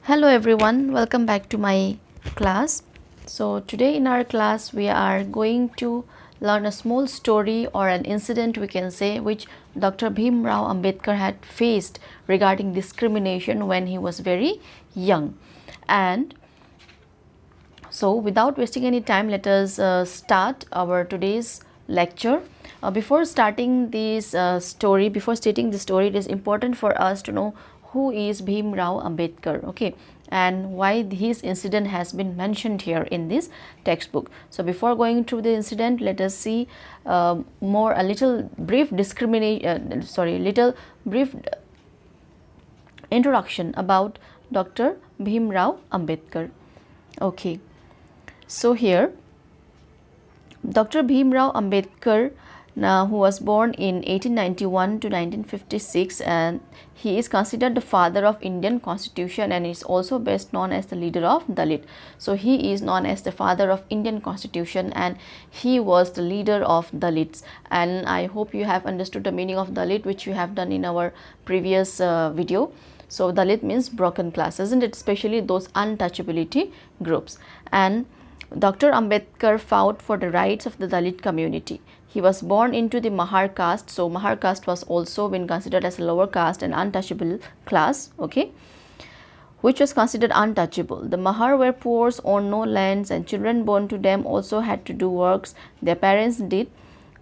Hello everyone, welcome back to my class. So today in our class we are going to learn a small story or an incident, we can say, which Dr. Bhimrao Ambedkar had faced regarding discrimination when he was very young. And so without wasting any time, let us start our today's lecture. Before starting this story, before stating the story, it is important for us to know who is Bhimrao Ambedkar, okay, and why his incident has been mentioned here in this textbook. So before going through the incident, let us see a little brief introduction about Dr. Bhimrao Ambedkar. Okay, so here Dr. Bhimrao Ambedkar, who was born in 1891 to 1956, and he is considered the father of Indian Constitution and is also best known as the leader of Dalit. So he is known as the father of Indian Constitution and he was the leader of Dalits. And I hope you have understood the meaning of Dalit, which we have done in our previous video. So Dalit means broken class, isn't it? Especially those untouchability groups. And Dr. Ambedkar fought for the rights of the Dalit community. He was born into the Mahar caste. So Mahar caste was also been considered as a lower caste and untouchable class, okay, which was considered untouchable. The Mahar were poor, owned no lands, and children born to them also had to do works their parents did.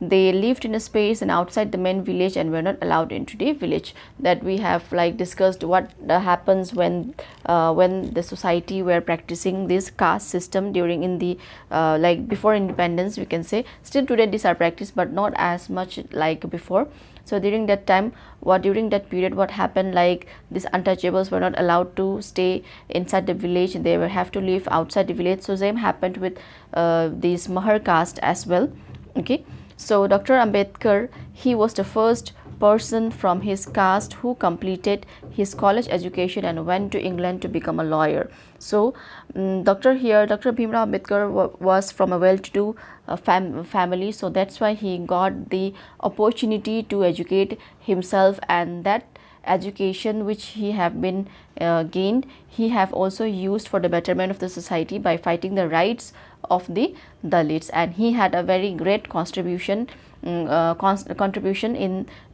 They lived in a space and outside the main village and were not allowed into the village. That we have like discussed what happens when the society were practicing this caste system during in the like before independence, we can say. Still today these are practiced but not as much like before. So during that time, during that period, what happened, like these untouchables were not allowed to stay inside the village, they were have to live outside the village. So same happened with this Mahar caste as well, okay. So Dr. Ambedkar, he was the first person from his caste who completed his college education and went to England to become a lawyer. So Dr. Bhimrao Ambedkar was from a well-to-do family, so that's why he got the opportunity to educate himself, and that education which he have been gained, he have also used for the betterment of the society by fighting the rights of the Dalits, and he had a very great contribution in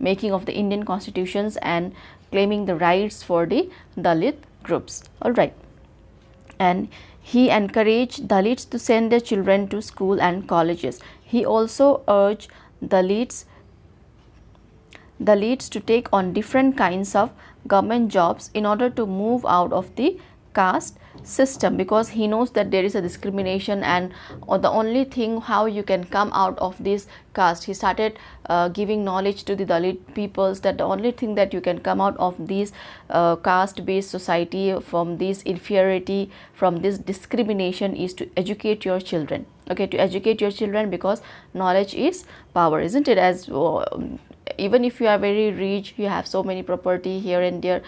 making of the Indian constitutions and claiming the rights for the Dalit groups. All right, and he encouraged Dalits to send their children to school and colleges. He also urged Dalits to take on different kinds of government jobs in order to move out of the caste system, because he knows that there is a discrimination, and the only thing how you can come out of this caste, he started giving knowledge to the Dalit peoples that the only thing that you can come out of this caste based society, from this inferiority, from this discrimination, is to educate your children, okay, to educate your children, because knowledge is power, isn't it? As even if you are very rich, you have so many property here and there,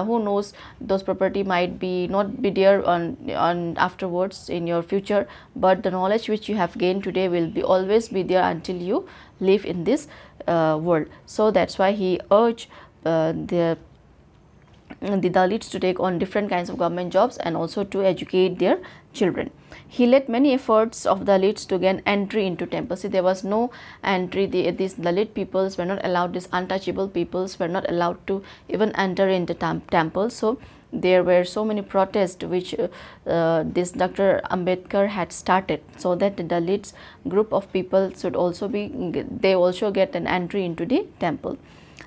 who knows, those property might be not be there on afterwards in your future, but the knowledge which you have gained today will be always be there until you live in this world. So that's why he urged the Dalits to take on different kinds of government jobs and also to educate their children. He led many efforts of Dalits to gain entry into temples. See, there was no entry. These Dalit peoples were not allowed, these untouchable peoples were not allowed to even enter into temples. So there were so many protests which this Dr. Ambedkar had started, so that the Dalits group of people should also be, they also get an entry into the temple.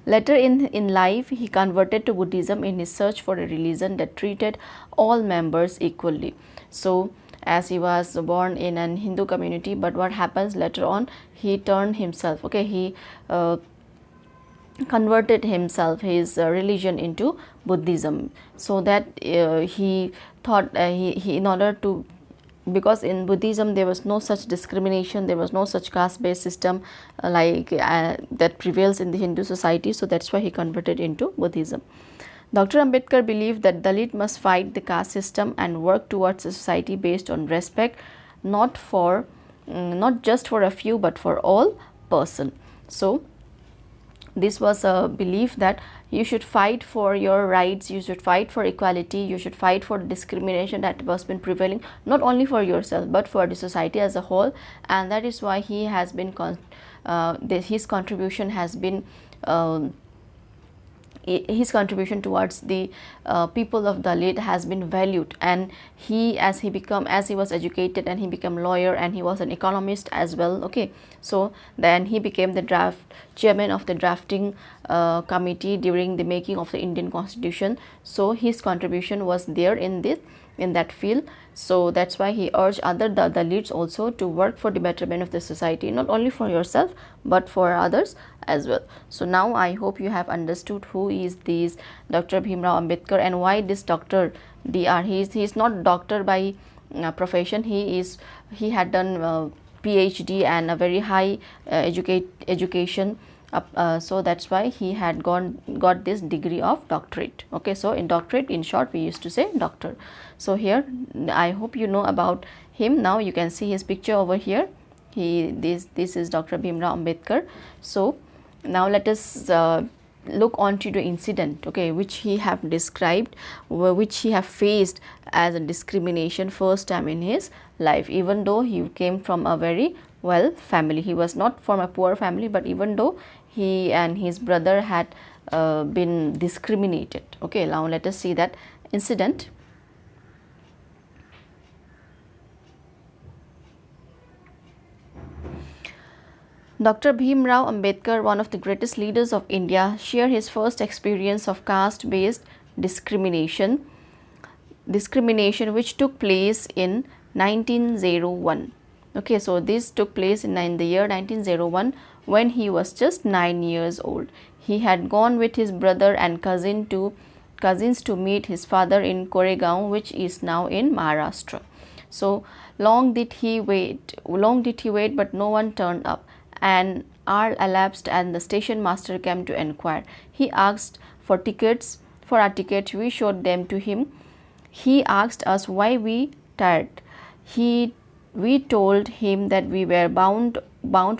Later in life, he converted to Buddhism in his search for a religion that treated all members equally. So as he was born in an Hindu community, but what happens later on, he turned himself, okay, he converted himself, his religion, into Buddhism, so that he thought he in order to, because in Buddhism there was no such discrimination, there was no such caste based system that prevails in the Hindu society, so that's why he converted into Buddhism. Dr. Ambedkar believed that Dalit must fight the caste system and work towards a society based on respect, not just for a few but for all person. So this was a belief that you should fight for your rights, you should fight for equality, you should fight for the discrimination that was been prevailing, not only for yourself but for the society as a whole. And that is why he has been his contribution has been his contribution towards the people of Dalit has been valued. And he, as he was educated and he became lawyer and he was an economist as well. Okay, so then he became the chairman of the drafting committee during the making of the Indian Constitution. So his contribution was there in that field. So that's why he urged other Dalits also to work for the betterment of the society, not only for yourself but for others as well. So now I hope you have understood who is this Dr. Bhimrao Ambedkar and why this Dr. Dr. He is not doctor by profession. He had done PhD and a very high education. So that's why he had got this degree of doctorate. Okay, so in doctorate, in short, we used to say doctor. So here I hope you know about him. Now you can see his picture over here. This is Dr. Bhimrao Ambedkar. So now let us look on to the incident, okay, which he have described, which he have faced as a discrimination first time in his life. Even though he came from a very well family, he was not from a poor family, but even though he and his brother had been discriminated. Okay, now let us see that incident. Dr. Bhimrao Ambedkar, one of the greatest leaders of India, shared his first experience of caste-based discrimination which took place in 1901. Okay, so this took place in the year 1901 when he was just 9 years old. He had gone with his brother and cousins to meet his father in Koregaon, which is now in Maharashtra. So long did he wait, but no one turned up. An hour elapsed and the station master came to inquire. He asked for tickets. For our tickets, we showed them to him. He asked us why we tired. We told him that we were bound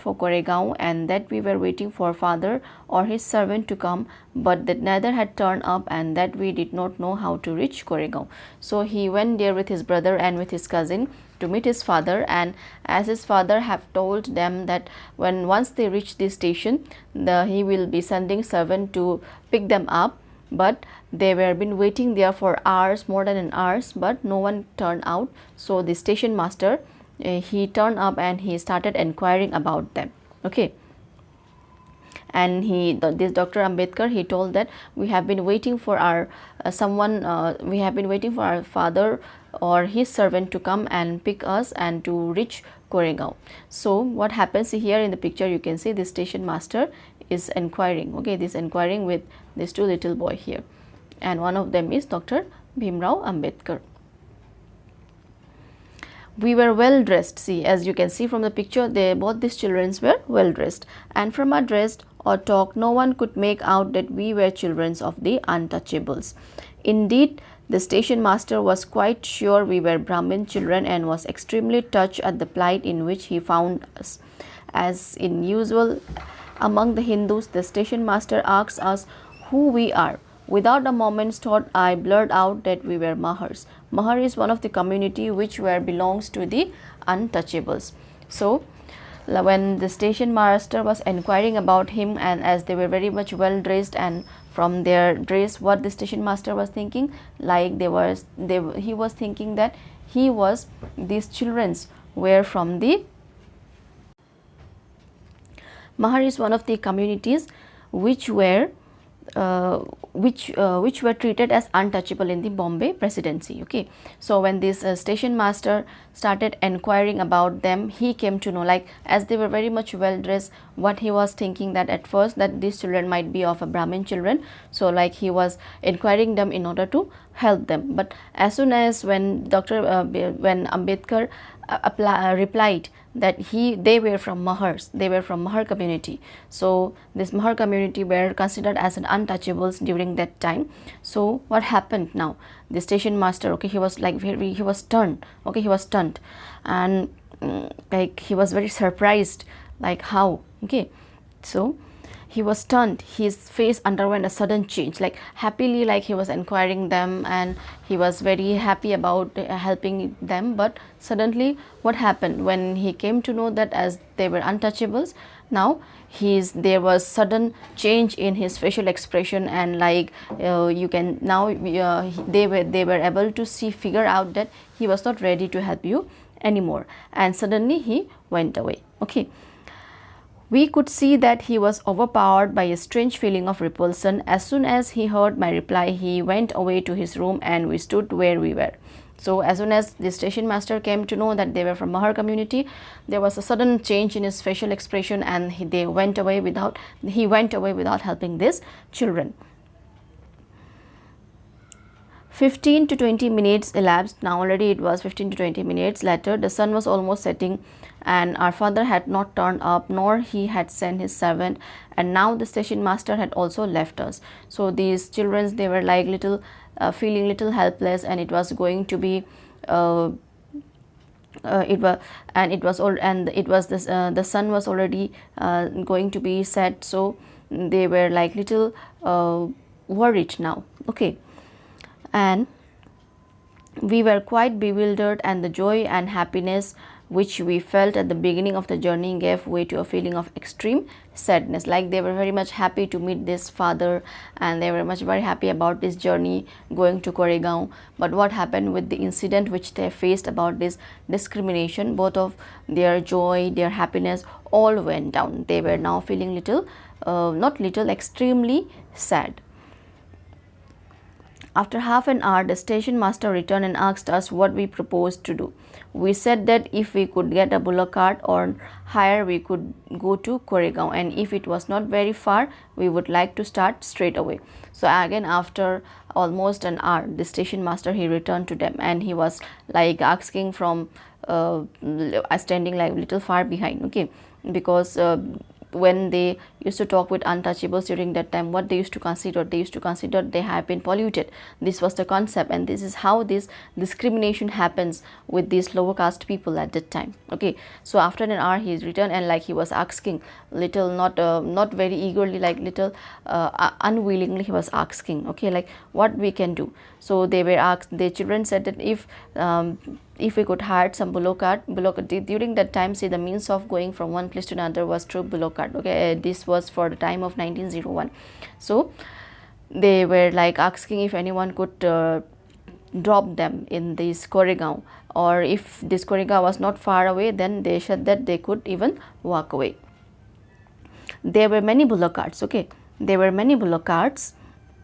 for Koregaon and that we were waiting for father or his servant to come, but that neither had turned up and that we did not know how to reach Koregaon. So he went there with his brother and with his cousin to meet his father, and as his father have told them that once they reach the station, he will be sending servant to pick them up. But they were been waiting there for hours, more than an hour, but no one turned out. So the station master, he turned up and he started inquiring about them. Okay, and this Dr. Ambedkar, he told that we have been waiting for our we have been waiting for our father or his servant to come and pick us and to reach Koregaon. So what happens here in the picture, you can see the station master is inquiring. Okay, this inquiring with these two little boy here, and one of them is Dr. Bhimrao Ambedkar. We were well dressed. See, as you can see from the picture, both these children were well dressed, and from our dress or talk, no one could make out that we were children of the Untouchables. Indeed, the station master was quite sure we were Brahmin children and was extremely touched at the plight in which he found us. As in usual among the Hindus, the station master asked us who we are. Without a moment's thought, I blurted out that we were Mahars. Mahar is one of the community which belongs to the Untouchables. So when the station master was inquiring about him, and as they were very much well dressed, and from their dress, what the station master was thinking, like he was thinking that these children's were from the Mahar is one of the communities which were treated as untouchable in the Bombay presidency. Okay, so when this station master started inquiring about them, he came to know, like, as they were very much well dressed, what he was thinking that at first that these children might be of a Brahmin children. So like he was inquiring them in order to help them. But as soon as when Ambedkar replied that they were from Mahars, they were from Mahar community. So this Mahar community were considered as an untouchables during that time. So what happened now? The station master, okay, he was like he was stunned. Okay, he was stunned, and like he was very surprised, like how. Okay, so he was stunned. His face underwent a sudden change, like happily, like he was inquiring them and he was very happy about helping them. But suddenly what happened when he came to know that as they were untouchables, now there was sudden change in his facial expression, and like you can now they were able to figure out that he was not ready to help you anymore, and suddenly he went away. Okay, we could see that he was overpowered by a strange feeling of repulsion. As soon as he heard my reply, he went away to his room and we stood where we were. So as soon as the station master came to know that they were from Mahar community, there was a sudden change in his facial expression, and he went away without helping these children. 15 to 20 minutes elapsed. Now already it was 15 to 20 minutes later. The sun was almost setting and our father had not turned up, nor he had sent his servant, and now the station master had also left us. So these children, they were like feeling little helpless, and it was going to be the sun was already going to be set, so they were like little worried now. Okay, and we were quite bewildered, and the joy and happiness which we felt at the beginning of the journey gave way to a feeling of extreme sadness. Like they were very much happy to meet this father, and they were very happy about this journey going to Koregaon. But what happened with the incident which they faced about this discrimination, both of their joy, their happiness, all went down. They were now feeling extremely sad. After half an hour, the station master returned and asked us what we proposed to do. We said that if we could get a bullock cart or hire, we could go to Koregaon, and if it was not very far, we would like to start straight away. So again, after almost an hour, the station master, he returned to them, and he was like asking from standing like little far behind. Okay, because when they used to talk with untouchables during that time, what they used to consider they have been polluted. This was the concept, and this is how this discrimination happens with these lower caste people at that time. Okay, so after an hour he returned, and like he was asking little, not very eagerly, like little unwillingly he was asking, okay, like what we can do. So they were asked, the children said that if we could hire some bullock cart. During that time, see, the means of going from one place to another was through bullock cart. Okay, this was for the time of 1901. So they were like asking if anyone could drop them in this Koregaon, or if this Koregaon was not far away, then they said that they could even walk away. There were many bullock carts. Okay, there were many bullock carts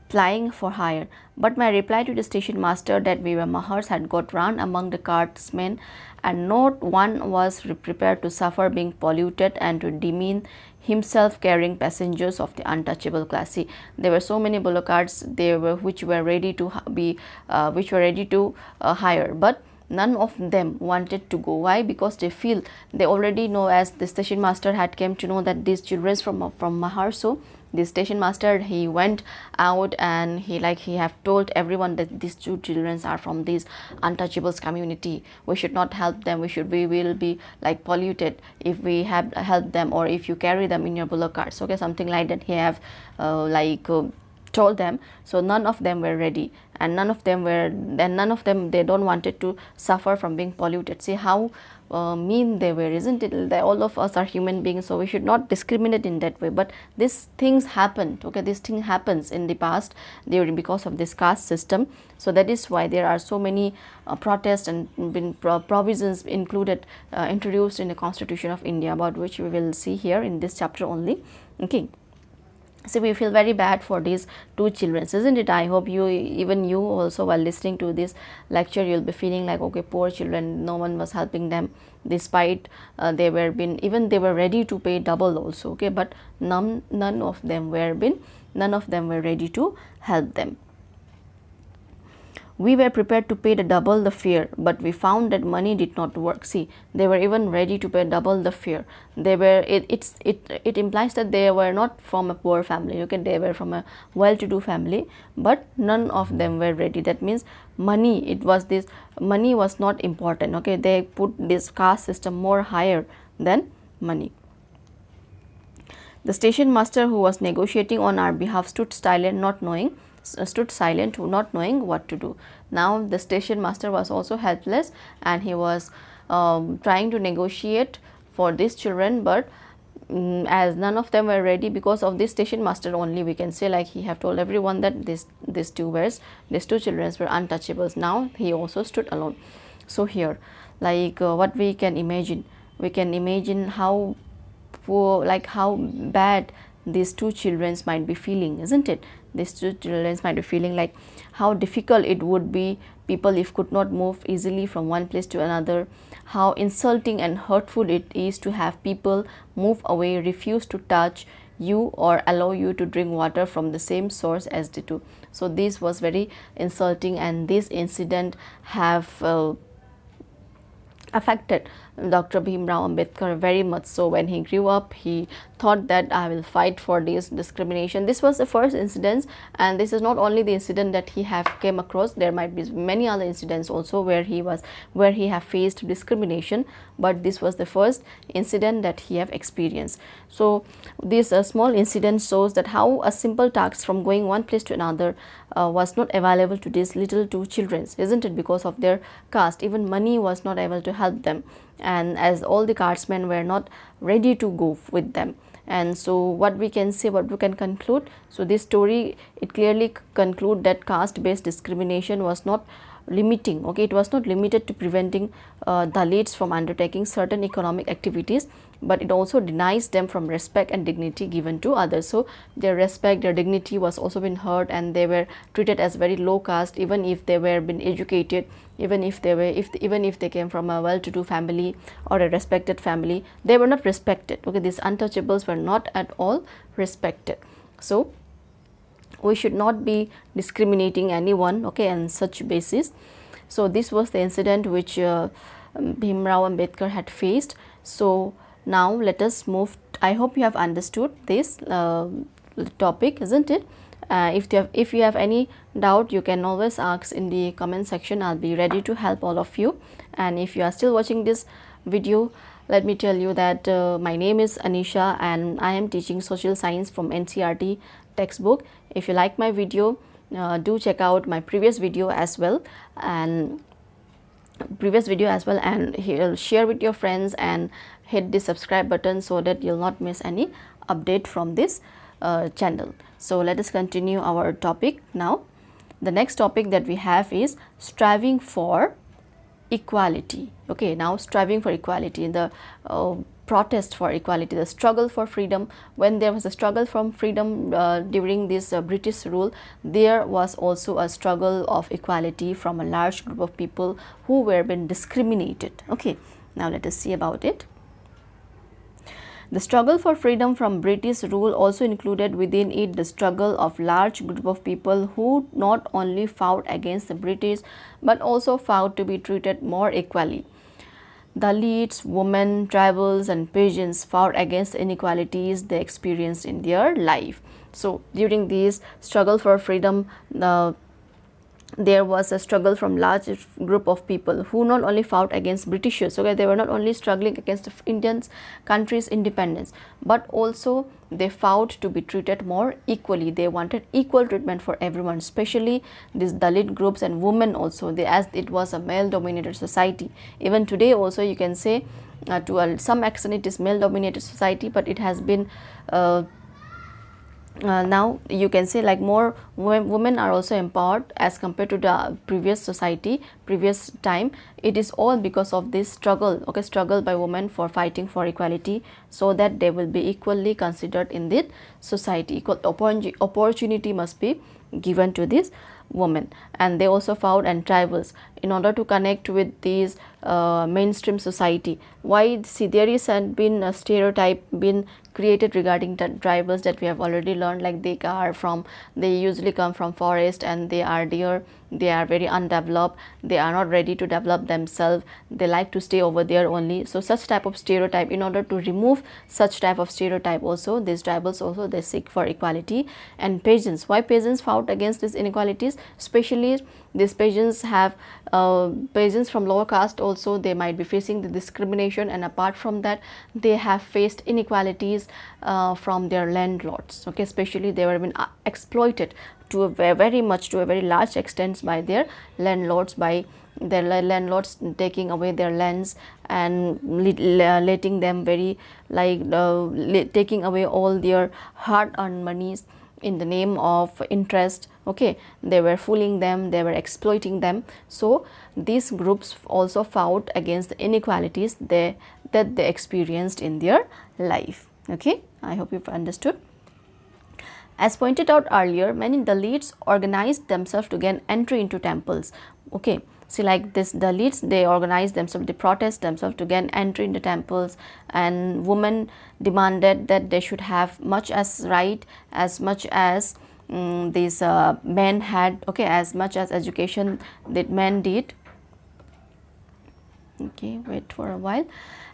plying for hire, but my reply to the station master that we were Mahars had got round among the cartsmen, and not one was prepared to suffer being polluted and to demean himself carrying passengers of the untouchable class. See, there were so many bullock carts which were ready to hire, but none of them wanted to go. Why? Because they already know, as the station master had came to know that these children from Mahar. So the station master, he went out and he have told everyone that these two children are from these untouchables community. We should not help them. We will be like polluted if we have helped them, or if you carry them in your bullock carts. Okay, something like that he have told them. So none of them were ready, and none of them they don't wanted to suffer from being polluted. See how mean they were, isn't it? All of us are human beings, so we should not discriminate in that way. But these things happened. Okay, this thing happens in the past because of this caste system. So that is why there are so many protests and provisions introduced in the Constitution of India, about which we will see here in this chapter only. Okay. So we feel very bad for these two children, isn't it? I hope even you also, while listening to this lecture, you'll be feeling like, okay, poor children, no one was helping them, despite they were ready to pay double also. Okay, but none of them were ready to help them. We were prepared to pay double the fare, but we found that money did not work. See, they were even ready to pay double the fare. It implies that they were not from a poor family. Okay, they were from a well-to-do family, but none of them were ready. That means money was not important. Okay, they put this caste system more higher than money. The station master who was negotiating on our behalf stood silent, not knowing what to do. Now the station master was also helpless, and he was trying to negotiate for these children, but as none of them were ready, because of this station master only, we can say, like, he have told everyone that these two children were untouchables. Now he also stood alone. So here, like, what we can imagine how poor, like how bad these two children might be feeling, isn't it? These two children might be feeling like how difficult it would be people if could not move easily from one place to another, how insulting and hurtful it is to have people move away, refuse to touch you or allow you to drink water from the same source as they do. So this was very insulting, and this incident have affected Dr. Bhimrao Ambedkar very much. So when he grew up, he thought that I will fight for this discrimination. This was the first incident, and this is not only the incident that he have came across. There might be many other incidents also where he have faced discrimination, but this was the first incident that he have experienced. So this small incident shows that how a simple task from going one place to another was not available to these little two children, isn't it? Because of their caste, even money was not able to help them, and as all the castsmen were not ready to go with them. And so what we can say, what we can conclude, so this story, it clearly conclude that caste based discrimination was not limiting, okay, it was not limited to preventing Dalits from undertaking certain economic activities, but it also denies them from respect and dignity given to others. So their respect, their dignity was also been hurt, and they were treated as very low caste, even if they were been educated, even if they came from a well-to-do family or a respected family, they were not respected. Okay, these untouchables were not at all respected. So we should not be discriminating anyone, okay, on such basis. So this was the incident which Bhimrao Ambedkar had faced. So now let us move. I hope you have understood this topic, isn't it? If you have any doubt, you can always ask in the comment section. I'll be ready to help all of you. And if you are still watching this video, let me tell you that my name is Anisha, and I am teaching social science from NCERT textbook. If you like my video, do check out my previous video as well, and here, share with your friends and hit the subscribe button so that you'll not miss any update from this channel. So let us continue our topic now. The next topic that we have is striving for equality. Okay, now striving for equality, the protest for equality, the struggle for freedom. When there was a struggle from freedom during this British rule, there was also a struggle of equality from a large group of people who were being discriminated. Okay, now let us see about it. The struggle for freedom from British rule also included within it the struggle of large group of people who not only fought against the British but also fought to be treated more equally. Dalits, women, tribals and peasants fought against the inequalities they experienced in their life. So during this struggle for freedom, there was a struggle from large group of people who not only fought against Britishers, okay, they were not only struggling against the Indian country's independence, but also they fought to be treated more equally. They wanted equal treatment for everyone, especially these Dalit groups and women also, as it was a male dominated society. Even today also you can say to some extent it is male dominated society, but it has been now you can say like more women are also empowered as compared to the previous society, previous time. It is all because of this struggle, okay, struggle by women for fighting for equality, so that they will be equally considered in the society. Equal opportunity must be given to these women. And they also fought and tribals in order to connect with these mainstream society. Why? See, there is been a stereotype been created regarding the tribals that we have already learned, like they usually come from forest, and they are there, they are very undeveloped, they are not ready to develop themselves, they like to stay over there only. So such type of stereotype, in order to remove such type of stereotype, also these tribals also they seek for equality. And peasants, why peasants fought against these inequalities? Especially these peasants have peasants from lower caste also, they might be facing the discrimination, and apart from that they have faced inequalities inequalities from their landlords. Okay, especially they were being exploited to a very much, to a very large extent by their landlords, by their landlords taking away their lands and letting them very like taking away all their hard earned monies in the name of interest. Okay, they were fooling them, they were exploiting them. So these groups also fought against the inequalities that they experienced in their life. Okay, I hope you've understood. As pointed out earlier, many Dalits organized themselves to gain entry into temples. Okay, see, like this Dalits, they organized themselves, they protest themselves to gain entry into temples, and women demanded that they should have much as right as much as these men had. Okay, as much as education that men did. Okay, wait for a while.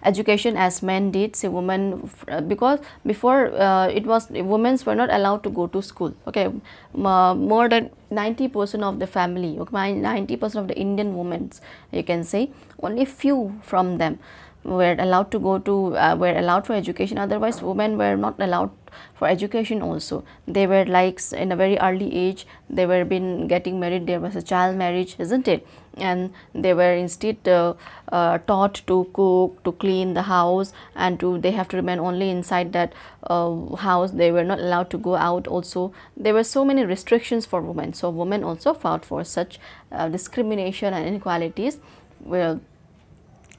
Education as men did. Say women, because before it was women were not allowed to go to school. Okay, more than 90% of the family, okay, 90% of the Indian women, you can say, only few from them were allowed to go to were allowed for education. Otherwise women were not allowed for education also. They were like in a very early age they were been getting married, there was a child marriage, isn't it? And they were instead taught to cook, to clean the house, and to they have to remain only inside that house. They were not allowed to go out also. There were so many restrictions for women, so women also fought for such discrimination and inequalities well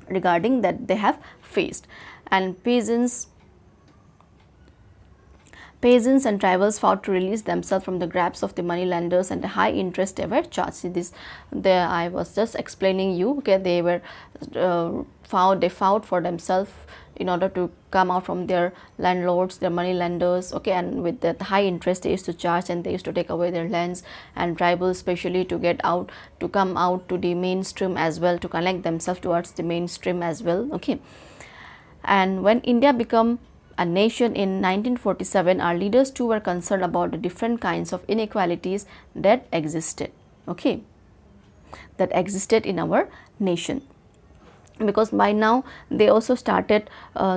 regarding that they have faced. And peasants and tribals fought to release themselves from the grasp of the money lenders and the high interest they were charged. See this, there I was just explaining you. Okay, they were they fought for themselves in order to come out from their landlords, their money lenders. Okay, and with that high interest they used to charge, and they used to take away their lands, and tribals especially to get out, to come out to the mainstream as well, to connect themselves towards the mainstream as well. Okay, and when India became a nation in 1947, our leaders too were concerned about the different kinds of inequalities that existed. Okay, that existed in our nation, because by now they also started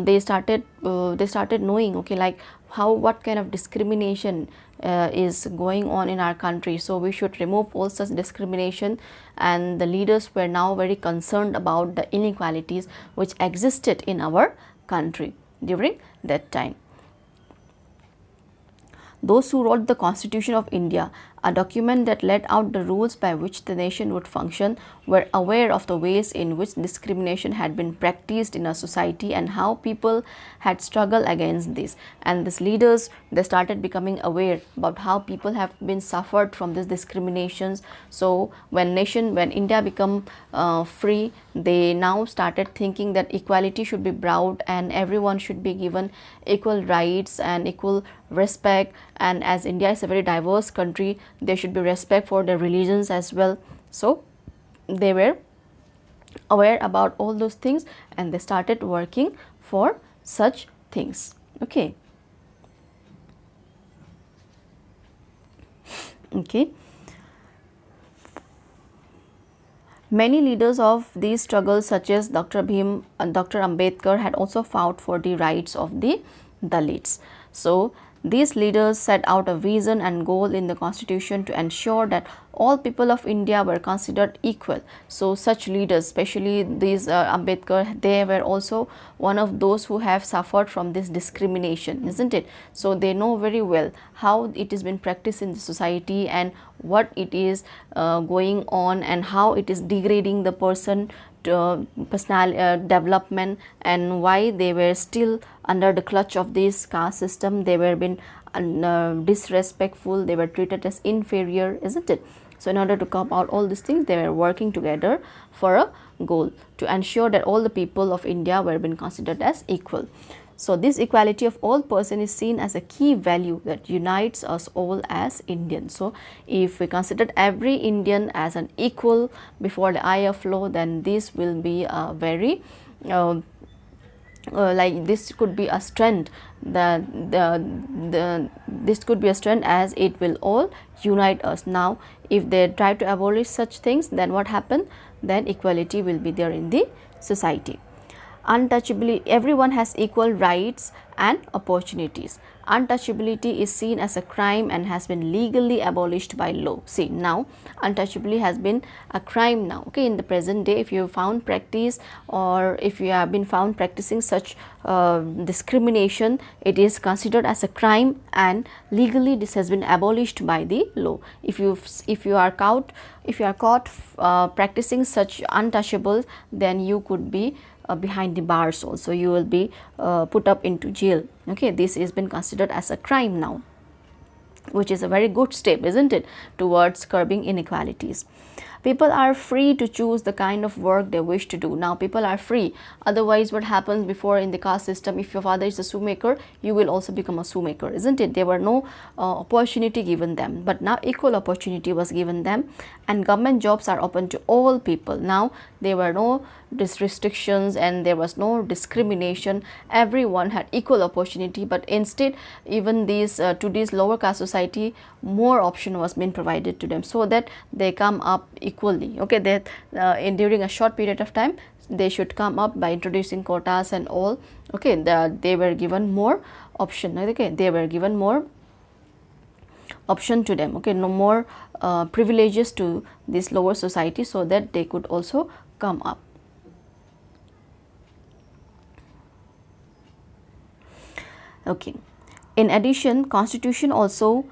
they started knowing, okay, like how, what kind of discrimination is going on in our country. So we should remove all such discrimination, and the leaders were now very concerned about the inequalities which existed in our country during that time. Those who wrote the Constitution of India, a document that laid out the rules by which the nation would function, were aware of the ways in which discrimination had been practiced in our society and how people had struggled against this. And these leaders, they started becoming aware about how people have been suffered from these discriminations. So when India become free, they now started thinking that equality should be brought and everyone should be given equal rights and equal respect. And as India is a very diverse country, there should be respect for the religions as well. So they were aware about all those things, and they started working for such things. Okay. Okay. Many leaders of these struggles, such as Dr. Ambedkar, had also fought for the rights of the Dalits. So these leaders set out a vision and goal in the Constitution to ensure that all people of India were considered equal. So such leaders, especially these Ambedkar, they were also one of those who have suffered from this discrimination, isn't it? So they know very well how it has been practiced in the society and what it is going on, and how it is degrading the person personal development, and why they were still under the clutch of this caste system. They were being disrespectful, they were treated as inferior, isn't it? So in order to come out all these things, they were working together for a goal to ensure that all the people of India were being considered as equal. So this equality of all persons is seen as a key value that unites us all as Indians. So if we consider every Indian as an equal before the eye of law, then this will be a very like this could be a strength, this could be a strength, as it will all unite us. Now if they try to abolish such things, then what happened? Then equality will be there in the society. Untouchability, everyone has equal rights and opportunities. Untouchability is seen as a crime and has been legally abolished by law. See, now untouchability has been a crime now. Okay, in the present day, if you found practice, or if you have been found practicing such discrimination, it is considered as a crime, and legally this has been abolished by the law. If you are caught practicing such untouchables, then you could be behind the bars also. You will be put up into jail. Okay, this has been considered as a crime now, which is a very good step, isn't it, towards curbing inequalities. People are free to choose the kind of work they wish to do. Now people are free. Otherwise, what happens before in the caste system, if your father is a shoemaker, you will also become a shoemaker, isn't it? There were no opportunity given them, but now equal opportunity was given them, and government jobs are open to all people. Now there were no restrictions and there was no discrimination. Everyone had equal opportunity, but instead, even these to this lower caste society, more option was being provided to them, so that they come up equally. Okay, that during a short period of time they should come up by introducing quotas and all. Okay, they were given more option. Okay, they were given more option to them. Okay, no more privileges to this lower society, so that they could also come up. Okay, in addition, constitution also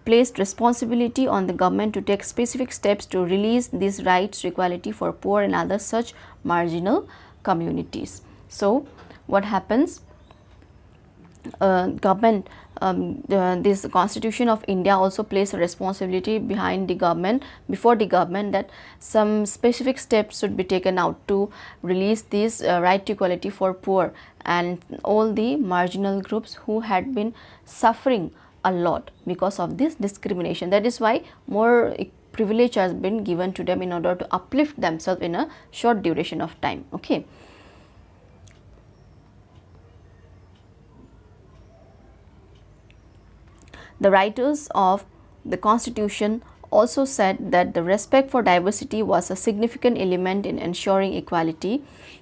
placed responsibility on the government to take specific steps to release these rights to equality for poor and other such marginal communities. So what happens, this Constitution of India also placed a responsibility before the government, that some specific steps should be taken out to release this right to equality for poor and all the marginal groups who had been suffering a lot because of this discrimination. That is why more privilege has been given to them in order to uplift themselves in a short duration of time. Okay. The writers of the Constitution also said that the respect for diversity was a significant element in ensuring equality.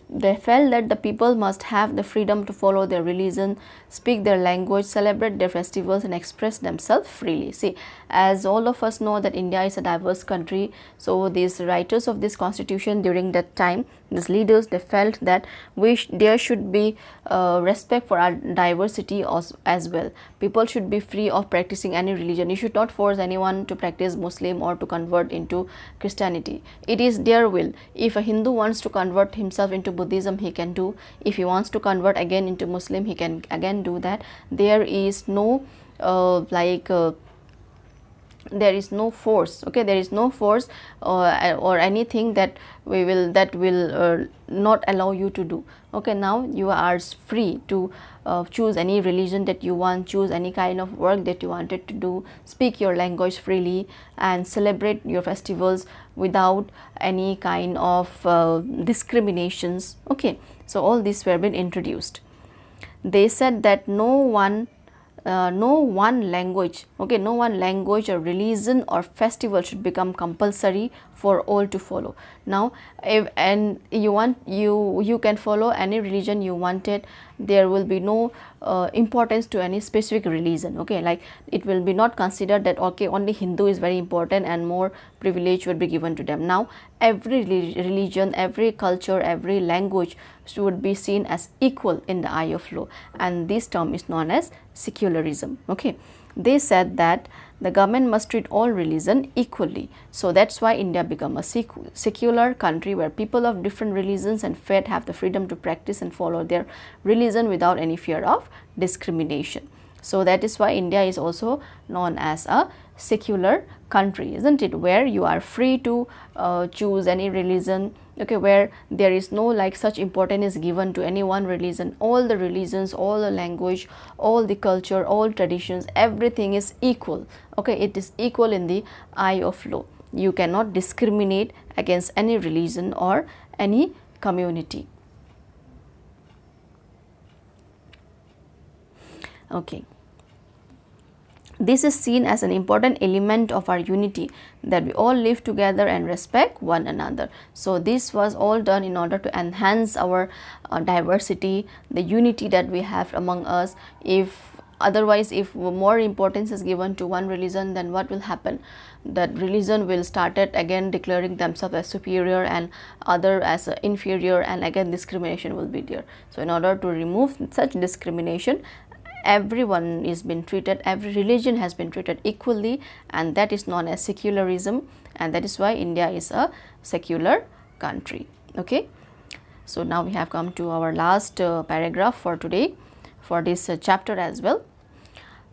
They felt that the people must have the freedom to follow their religion, speak their language, celebrate their festivals and express themselves freely. See, as all of us know that India is a diverse country, so these writers of this constitution during that time, these leaders, they felt that there should be respect for our diversity as well. People should be free of practicing any religion. You should not force anyone to practice Muslim or to convert into Christianity. It is their will. If a Hindu wants to convert himself into Buddhism, he can do. If he wants to convert again into Muslim, he can again do that. There is no there is no force. Okay, there is no force or anything that will not allow you to do. Okay, now you are free to choose any religion that you want, choose any kind of work that you wanted to do, speak your language freely and celebrate your festivals without any kind of discriminations. Okay, so all these were been introduced. They said that no one language, okay, no one language or religion or festival should become compulsory for all to follow. Now, if and you can follow any religion you wanted, there will be no importance to any specific religion. Okay, like it will be not considered that okay, only Hindu is very important and more privilege would be given to them. Now every religion, every culture, every language should be seen as equal in the eye of law, and this term is known as secularism. Okay, they said that the government must treat all religion equally. So that's why India became a secular country where people of different religions and faith have the freedom to practice and follow their religion without any fear of discrimination. So that is why India is also known as a secular country, isn't it, where you are free to choose any religion. Okay, where there is no like such importance is given to any one religion. All the religions, all the language, all the culture, all traditions, everything is equal. Okay, it is equal in the eye of law. You cannot discriminate against any religion or any community. Okay, This is seen as an important element of our unity, that we all live together and respect one another. So this was all done in order to enhance our diversity, the unity that we have among us. If otherwise, if more importance is given to one religion, then what will happen? That religion will started again declaring themselves as superior and other as inferior, and again discrimination will be there. So in order to remove such discrimination, everyone is been treated, every religion has been treated equally, and that is known as secularism, and that is why India is a secular country. Okay, so now we have come to our last paragraph for today, for this chapter as well.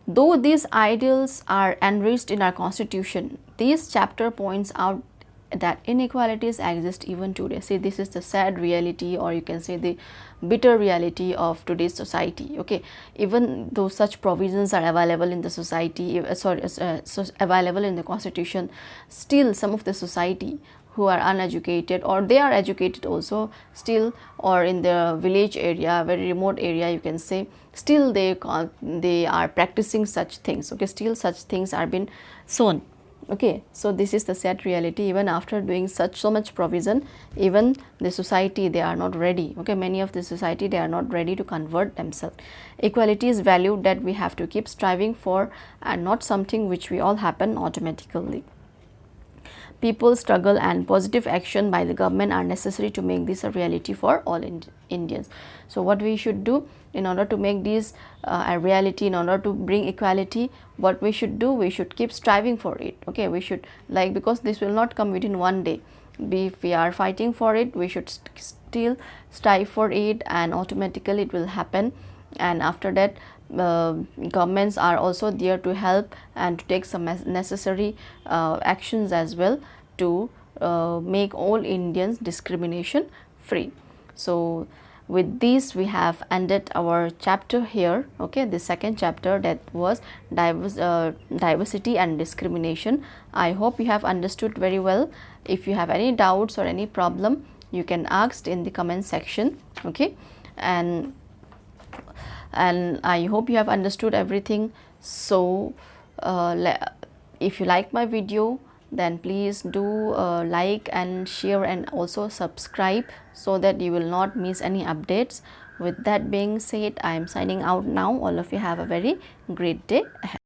Though these ideals are enriched in our constitution, this chapter points out that inequalities exist even today. See, this is the sad reality, or you can say the bitter reality of today's society. Okay, even though such provisions are available in the society, available in the constitution, still some of the society who are uneducated, or they are educated also still, or in the village area, very remote area, you can say, still they are practicing such things. Okay, still such things are being shown. Okay, so this is the sad reality. Even after doing so much provision, even the society, they are not ready. Okay, many of the society, they are not ready to convert themselves. Equality is valued that we have to keep striving for, and not something which we all happen automatically. People's struggle and positive action by the government are necessary to make this a reality for all Indians. So what we should do in order to make this a reality, in order to bring equality, what we should do, we should keep striving for it. Okay, we should, like, because this will not come within one day. If we are fighting for it, we should still strive for it, and automatically it will happen. And after that, governments are also there to help and to take some necessary actions as well to make all Indians discrimination free. So with this, we have ended our chapter here. Okay, the second chapter, that was diversity and discrimination. I hope you have understood very well. If you have any doubts or any problem, you can ask in the comment section. Okay, and I hope you have understood everything. So if you like my video, then please do like and share and also subscribe, so that you will not miss any updates. With that being said, I am signing out now. All of you have a very great day ahead.